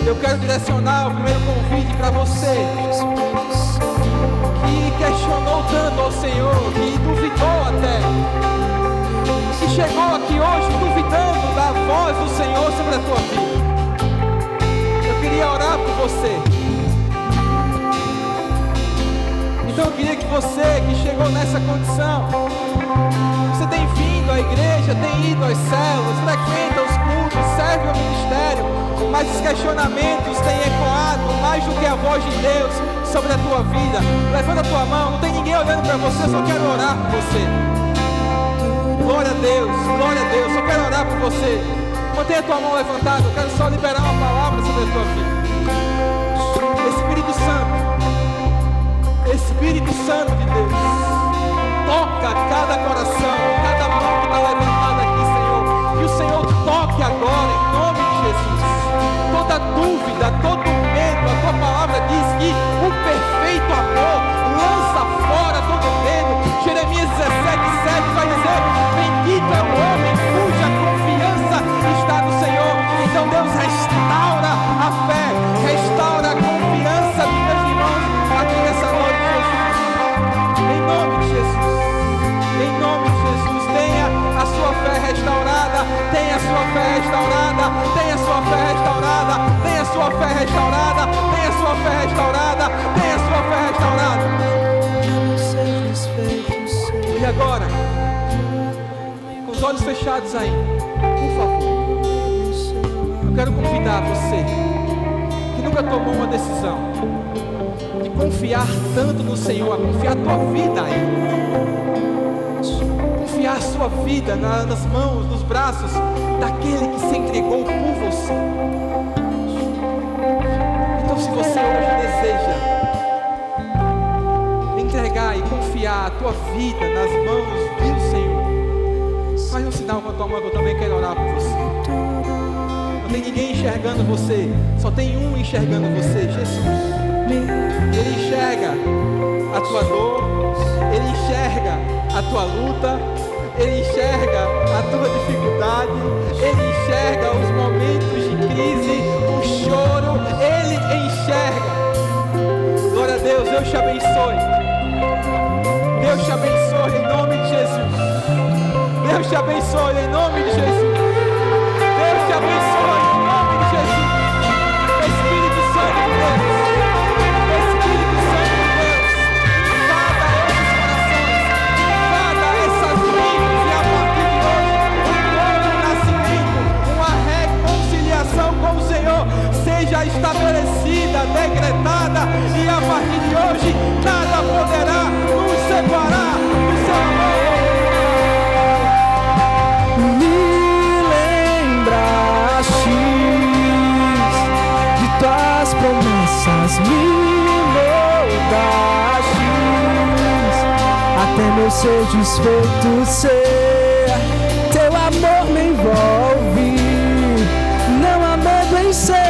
Eu quero direcionar o primeiro convite para você que questionou tanto ao Senhor, que duvidou até, que chegou aqui hoje duvidando da voz do Senhor sobre a tua vida. Eu queria orar por você. Então eu queria que você que chegou nessa condição, você tem vindo à igreja, tem ido às células, frequenta os cultos, serve ao ministério, mas os questionamentos têm ecoado mais do que a voz de Deus sobre a tua vida. Levanta a tua mão, não tem ninguém olhando para você, eu só quero orar por você. Glória a Deus, eu quero orar por você. Mantenha a tua mão levantada, eu quero só liberar uma palavra sobre a tua vida. Espírito Santo de Deus, toca cada coração, cada mão que está levantada aqui, Senhor. Que o Senhor toque agora, em nome de Jesus. Toda dúvida, todo medo, a tua palavra diz que o perfeito amor lança fora todo medo. Jeremias 17:7 vai dizer: bendito é o homem cuja confiança está no Senhor. Então Deus restaura a fé, restaura a confiança dos meus irmãos aqui nessa noite, Jesus. Em nome de Jesus, em nome de Jesus, tenha a sua fé restaurada, tenha a sua fé restaurada, tenha a sua fé restaurada, tenha a sua fé restaurada, tenha a sua fé restaurada, tenha a sua fé restaurada. E agora, com os olhos fechados ainda, por favor, eu quero convidar você que nunca tomou uma decisão de confiar tanto no Senhor, a confiar a tua vida a Ele, confiar a sua vida nas mãos, nos braços daquele que se entregou por você. Então, se você hoje deseja entregar e confiar a tua vida nas mãos do Senhor, faz um sinal com a tua mão que eu também quero orar por você. tem ninguém enxergando você, só tem um enxergando você, Jesus. Ele enxerga a tua dor, Ele enxerga a tua luta, Ele enxerga a tua dificuldade, Ele enxerga os momentos de crise, o choro, Ele enxerga. Glória a Deus, Deus te abençoe. Deus te abençoe em nome de Jesus. Deus te abençoe em nome de Jesus. Deus te abençoe em nome de Jesus. Espírito Santo de Deus, Espírito Santo de Deus, invada esses corações, invada essas vidas, e a partir de hoje, um novo nascimento, uma reconciliação com o Senhor seja estabelecida, decretada, e a partir de hoje nada poderá nos separar do seu amor. Me lembraste de tuas promessas, me moldaste até meu ser desfeito ser. Teu amor me envolve, não há medo em seu amor.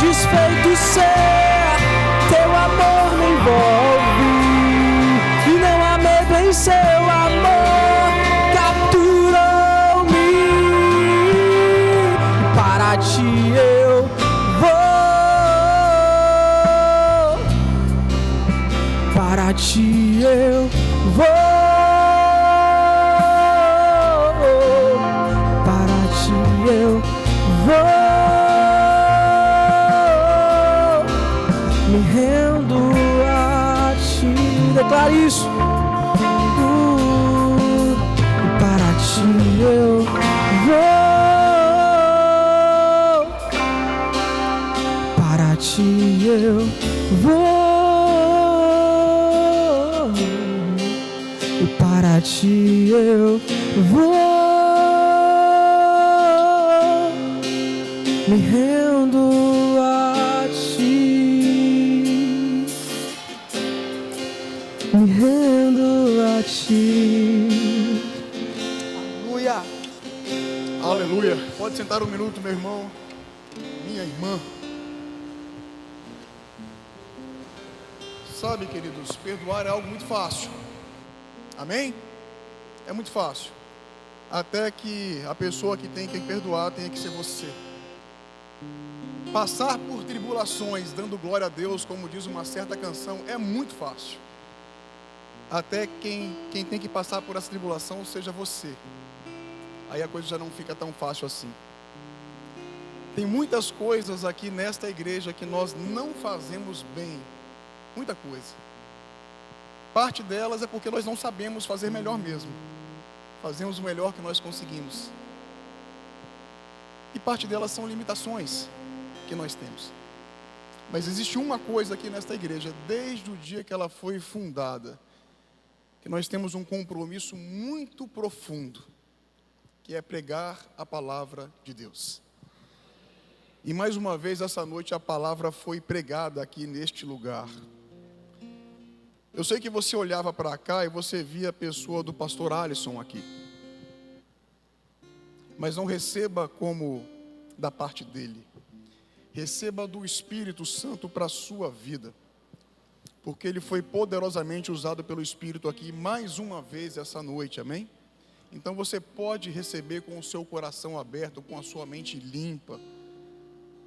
Desfeito ser, teu amor me envolve, e não há medo em seu amor, capturou-me, para ti eu vou, para ti eu vou, para ti eu vou. Me rendo a ti, declara isso. Para ti eu vou, para ti eu vou, e para ti eu vou. Me rendo a ti, me rendo a ti. Aleluia. Aleluia. Pode sentar um minuto, meu irmão, minha irmã. Sabe, queridos, perdoar é algo muito fácil. Amém? É muito fácil. Até que a pessoa que tem que perdoar tenha que ser você. Passar por tribulações, dando glória a Deus, como diz uma certa canção, é muito fácil. Até quem tem que passar por essa tribulação seja você. Aí a coisa já não fica tão fácil assim. Tem muitas coisas aqui nesta igreja que nós não fazemos bem. Muita coisa. Parte delas é porque nós não sabemos fazer melhor mesmo. Fazemos o melhor que nós conseguimos. E parte delas são limitações que nós temos. Mas existe uma coisa aqui nesta igreja, desde o dia que ela foi fundada, que nós temos um compromisso muito profundo, que é pregar a palavra de Deus. E mais uma vez essa noite a palavra foi pregada aqui neste lugar. Eu sei que você olhava para cá e você via a pessoa do pastor Alisson aqui. Mas não receba como da parte dele. Receba do Espírito Santo para a sua vida. Porque ele foi poderosamente usado pelo Espírito aqui mais uma vez essa noite, amém? Então você pode receber com o seu coração aberto, com a sua mente limpa.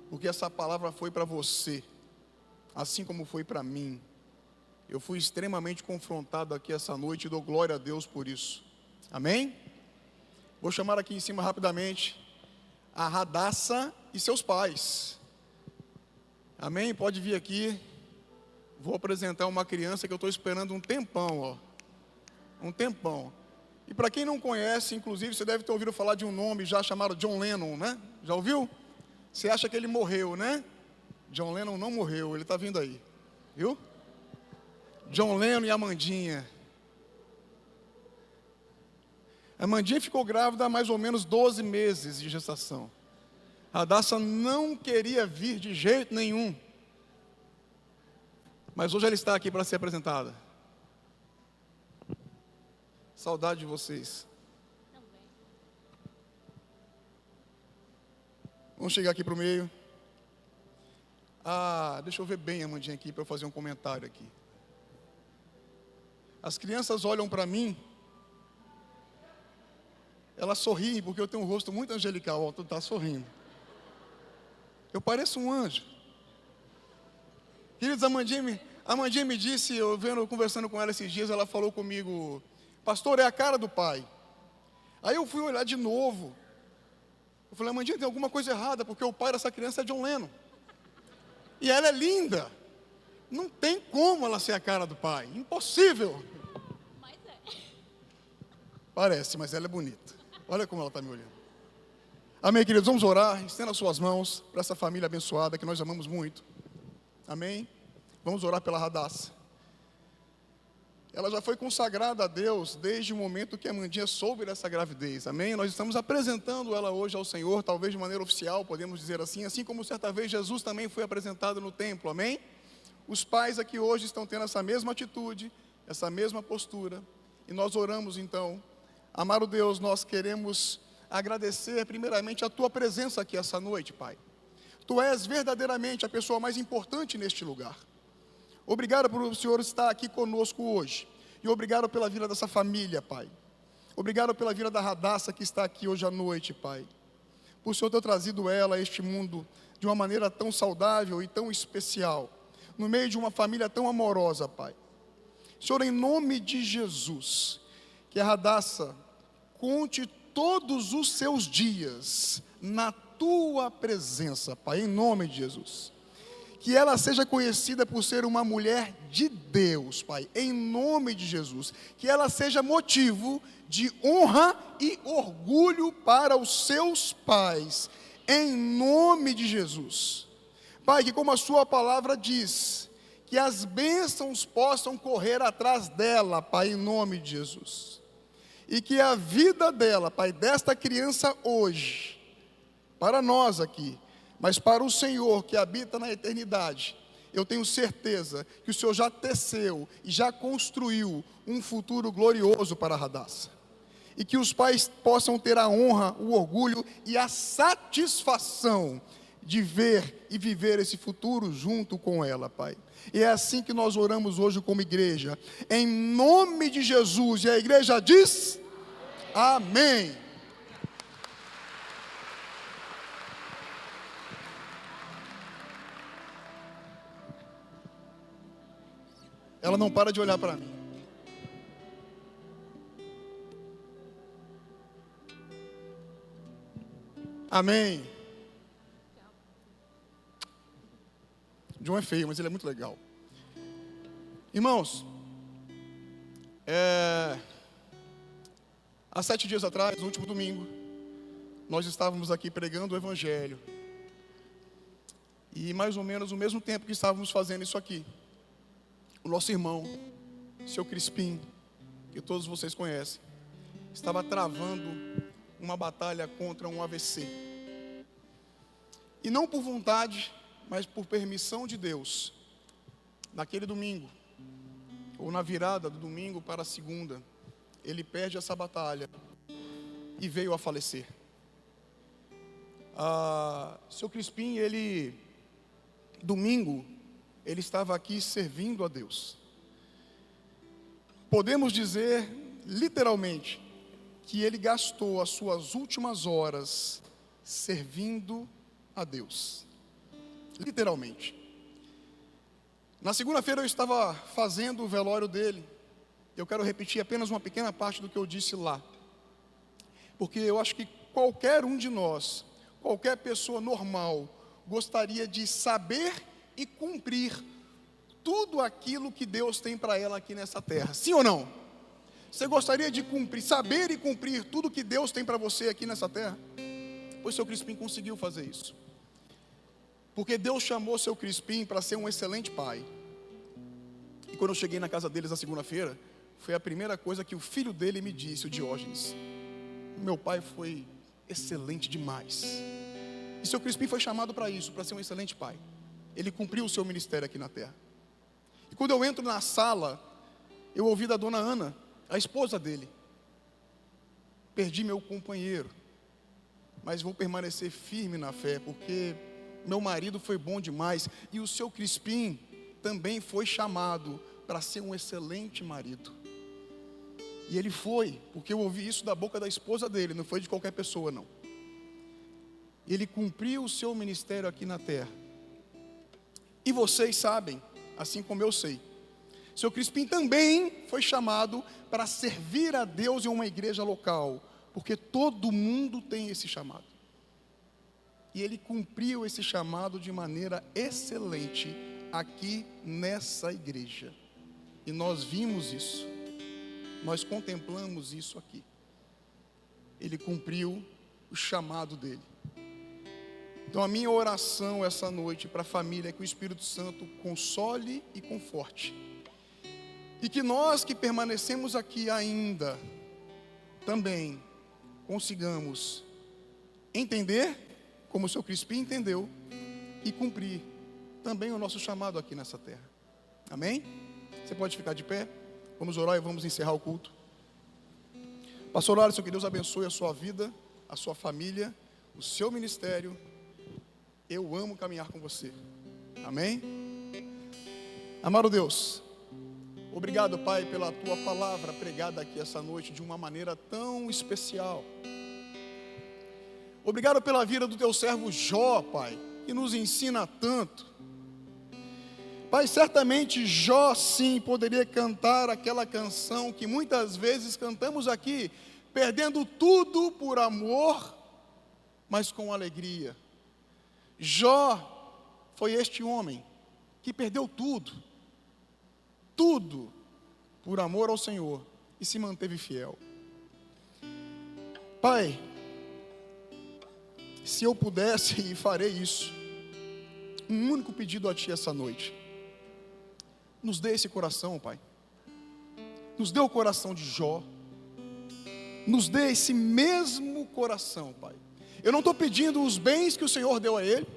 Porque essa palavra foi para você, assim como foi para mim. Eu fui extremamente confrontado aqui essa noite e dou glória a Deus por isso. Amém? Vou chamar aqui em cima rapidamente a Radassa e seus pais. Amém? Pode vir aqui. Vou apresentar uma criança que eu estou esperando um tempão, ó. Um tempão. E para quem não conhece, inclusive, você deve ter ouvido falar de um nome já chamado John Lennon, né? Já ouviu? Você acha que ele morreu, né? John Lennon não morreu, ele está vindo aí. Viu? John Lennon e Amandinha. A Mandinha ficou grávida há mais ou menos 12 meses de gestação. A Radassa não queria vir de jeito nenhum. Mas hoje ela está aqui para ser apresentada. Saudade de vocês. Vamos chegar aqui para o meio. Deixa eu ver bem a Mandinha aqui para eu fazer um comentário aqui. As crianças olham para mim, elas sorriem porque eu tenho um rosto muito angelical. Ó, tu está sorrindo. Eu pareço um anjo. Queridos, a Mandinha me disse, conversando com ela esses dias, ela falou comigo: pastor, é a cara do pai. Aí eu fui olhar de novo. Eu falei: Mandinha, tem alguma coisa errada, porque o pai dessa criança é John Lennon. E ela é linda. Não tem como ela ser a cara do pai. Impossível. Mas é. Parece, mas ela é bonita. Olha como ela está me olhando. Amém, queridos? Vamos orar. Estenda as suas mãos para essa família abençoada que nós amamos muito. Amém? Vamos orar pela Radassa. Ela já foi consagrada a Deus desde o momento que a Mandinha soube dessa gravidez. Amém? Nós estamos apresentando ela hoje ao Senhor, talvez de maneira oficial, podemos dizer assim como certa vez Jesus também foi apresentado no templo. Amém? Os pais aqui hoje estão tendo essa mesma atitude, essa mesma postura. E nós oramos então. Amado Deus, nós queremos agradecer primeiramente a Tua presença aqui essa noite, Pai. Tu és verdadeiramente a pessoa mais importante neste lugar. Obrigado por o Senhor estar aqui conosco hoje. E obrigado pela vida dessa família, Pai. Obrigado pela vida da Radassa que está aqui hoje à noite, Pai. Por o Senhor ter trazido ela a este mundo de uma maneira tão saudável e tão especial. No meio de uma família tão amorosa, Pai. Senhor, em nome de Jesus, que a Radassa conte todos os seus dias na Tua presença, Pai, em nome de Jesus. Que ela seja conhecida por ser uma mulher de Deus, Pai, em nome de Jesus. Que ela seja motivo de honra e orgulho para os seus pais, em nome de Jesus. Pai, que como a Sua palavra diz, que as bênçãos possam correr atrás dela, Pai, em nome de Jesus. E que a vida dela, Pai, desta criança hoje, para nós aqui, mas para o Senhor que habita na eternidade, eu tenho certeza que o Senhor já teceu e já construiu um futuro glorioso para a Radassa. E que os pais possam ter a honra, o orgulho e a satisfação de ver e viver esse futuro junto com ela, Pai. E é assim que nós oramos hoje como igreja, em nome de Jesus. E a igreja diz: amém. Ela não para de olhar para mim. Amém. John é feio, mas ele é muito legal. Irmãos, há 7 dias atrás, no último domingo, nós estávamos aqui pregando o Evangelho. E mais ou menos o mesmo tempo que estávamos fazendo isso aqui, o nosso irmão, seu Crispim, que todos vocês conhecem, estava travando uma batalha contra um AVC. E não por vontade, mas por permissão de Deus, naquele domingo, ou na virada do domingo para a segunda, ele perde essa batalha e veio a falecer. Seu Crispim, domingo, ele estava aqui servindo a Deus. Podemos dizer, literalmente, que ele gastou as suas últimas horas servindo a Deus. Literalmente. Na segunda-feira eu estava fazendo o velório dele. Eu quero repetir apenas uma pequena parte do que eu disse lá. Porque eu acho que qualquer um de nós, qualquer pessoa normal, gostaria de saber e cumprir tudo aquilo que Deus tem para ela aqui nessa terra. Sim ou não? Você gostaria de saber e cumprir tudo que Deus tem para você aqui nessa terra? Pois seu Crispim conseguiu fazer isso. Porque Deus chamou seu Crispim para ser um excelente pai. E quando eu cheguei na casa deles na segunda-feira, foi a primeira coisa que o filho dele me disse, o Diógenes. meu pai foi excelente demais. E seu Crispim foi chamado para isso, para ser um excelente pai. Ele cumpriu o seu ministério aqui na terra. E quando eu entro na sala, eu ouvi da dona Ana, a esposa dele: perdi meu companheiro, mas vou permanecer firme na fé, porque meu marido foi bom demais. E o seu Crispim também foi chamado para ser um excelente marido. E ele foi, porque eu ouvi isso da boca da esposa dele, não foi de qualquer pessoa não. Ele cumpriu o seu ministério aqui na terra. E vocês sabem, assim como eu sei, seu Crispim também foi chamado para servir a Deus em uma igreja local, porque todo mundo tem esse chamado. E ele cumpriu esse chamado de maneira excelente aqui nessa igreja. E nós vimos isso, nós contemplamos isso aqui. Ele cumpriu o chamado dele. Então a minha oração essa noite para a família é que o Espírito Santo console e conforte. E que nós que permanecemos aqui ainda, também consigamos entender, como o seu Crispim entendeu, e cumprir também o nosso chamado aqui nessa terra. Amém? Você pode ficar de pé, vamos orar e vamos encerrar o culto. Pastor Alisson, que Deus abençoe a sua vida, a sua família, o seu ministério. Eu amo caminhar com você. Amém? Amado Deus, obrigado, Pai, pela tua palavra pregada aqui essa noite de uma maneira tão especial. Obrigado pela vida do teu servo Jó, Pai, que nos ensina tanto. Pai, certamente Jó sim poderia cantar aquela canção que muitas vezes cantamos aqui, perdendo tudo por amor, mas com alegria. Jó foi este homem que perdeu tudo por amor ao Senhor e se manteve fiel. Pai, se eu pudesse e farei isso, um único pedido a Ti essa noite: nos dê esse coração, Pai. Nos dê o coração de Jó. Nos dê esse mesmo coração, Pai. Eu não estou pedindo os bens que o Senhor deu a ele,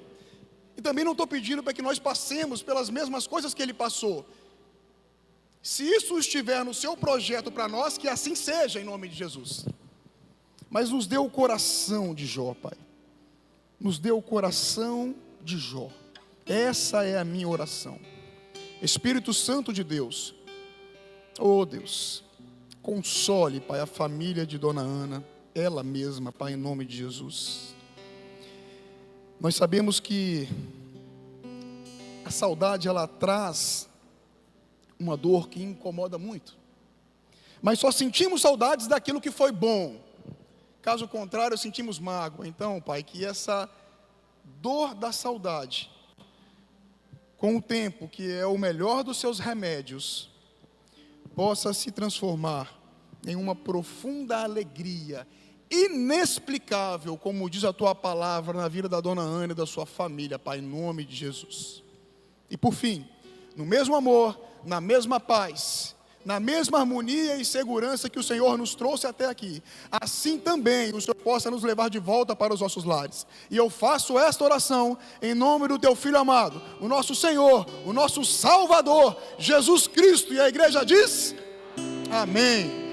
e também não estou pedindo para que nós passemos pelas mesmas coisas que ele passou. Se isso estiver no seu projeto para nós, que assim seja, em nome de Jesus. Mas nos dê o coração de Jó, Pai. Nos dê o coração de Jó. Essa é a minha oração. Espírito Santo de Deus, oh Deus, console, Pai, a família de Dona Ana, ela mesma, Pai, em nome de Jesus. Nós sabemos que a saudade, ela traz uma dor que incomoda muito, mas só sentimos saudades daquilo que foi bom. Caso contrário, sentimos mágoa. Então, Pai, que essa dor da saudade, com o tempo, que é o melhor dos seus remédios, possa se transformar em uma profunda alegria, inexplicável, como diz a Tua palavra, na vida da Dona Ana e da sua família, Pai, em nome de Jesus. E por fim, no mesmo amor, na mesma paz, na mesma harmonia e segurança que o Senhor nos trouxe até aqui, assim também o Senhor possa nos levar de volta para os nossos lares. E eu faço esta oração em nome do Teu Filho amado, o nosso Senhor, o nosso Salvador, Jesus Cristo. E a igreja diz: amém.